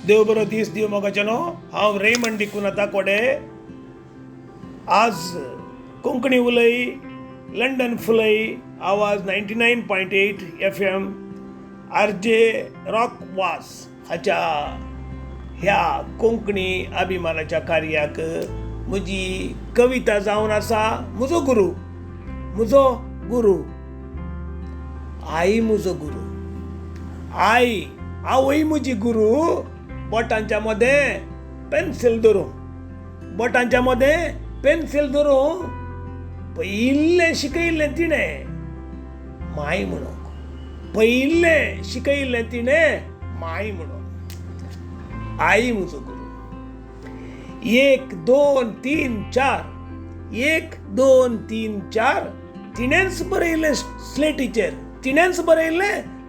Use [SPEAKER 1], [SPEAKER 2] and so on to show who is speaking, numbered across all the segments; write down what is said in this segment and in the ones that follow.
[SPEAKER 1] देव बरो दीस दिव मोगाचेनो हांव रेमंड डिकुनाता कोडे आज कोंकणी उलय लंडन फुलय आवाज 99.8 FM RJ रॉक वास हाच्या ह्या कोंकणी अभिमानाच्या कार्याक म्हजी कविता जावन आसा म्हजो गुरू आई म्हजो गुरू आई आवय म्हजी गुरू बोटांच्या मध्ये पेन्सिल धरून पयिल्लें शिकयल्लें तिणें माय म्हणून पयिल्लें शिकयल्लें तिणें माय म्हणून आई म्हजो गुरू 1 2 3 4 1 2 3 4 तिणेंच बरयल्लें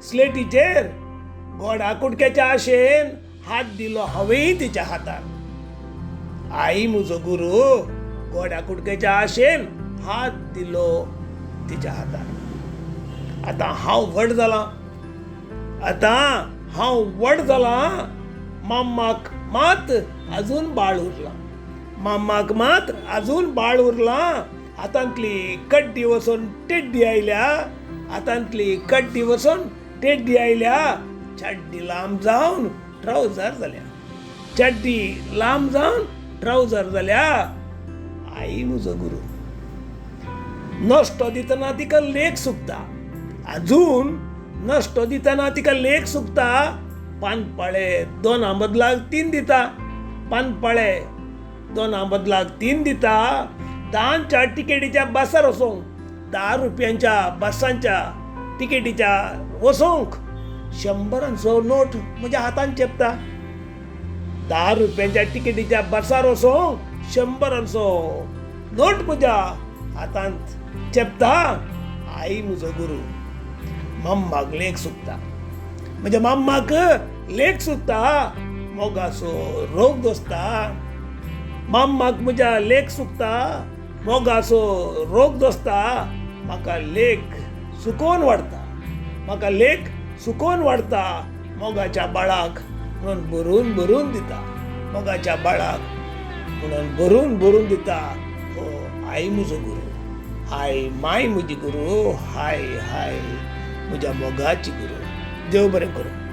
[SPEAKER 1] स्लेटीचेर गोडा कुडक्याच्या आशेन हात दिलो हांवें तिच्या हातार आई म्हजो गुरू गोड्या कुडक्याच्या आशेन हात दिलो तिच्या हातार आतां हांव व्हड जालां माम्माक मात अजून बाळ उरलां हातांतली कड्डी वचून टेड्डी आयल्या चड्डी लांब जावन ट्राउजर जाल्या आई म्हजो गुरू नश्ट दितना तिका लेख सुकता पानपाळे 2 बदलाक 3 दिता 10च्या तिकेटीच्या बसार वचोंक 10 रुपयांच्या बसांच्या तिकेटीच्या वचोंक 100 नोट म्हज्या हातान चेपता 10 रुपयांच्या तिकेटीच्या बसार वचोंक 100 नोट म्हज्या हातान चेपता आई म्हजो गुरू मम्माक लेख सुकता म्हज्या मम्माक लेख सुकता मोगाचो रोग दोसता मम्माक म्हज्या लेख सुकता मोगाचो रोग दोसता म्हाका लेख सुकोवन वाडता मोगाच्या बाळाक म्हणून भरून दिता हो आई म्हजो गुरू हाय माय म्हजी गुरू हाय म्हज्या मोगाची गुरू देव बरें करूं.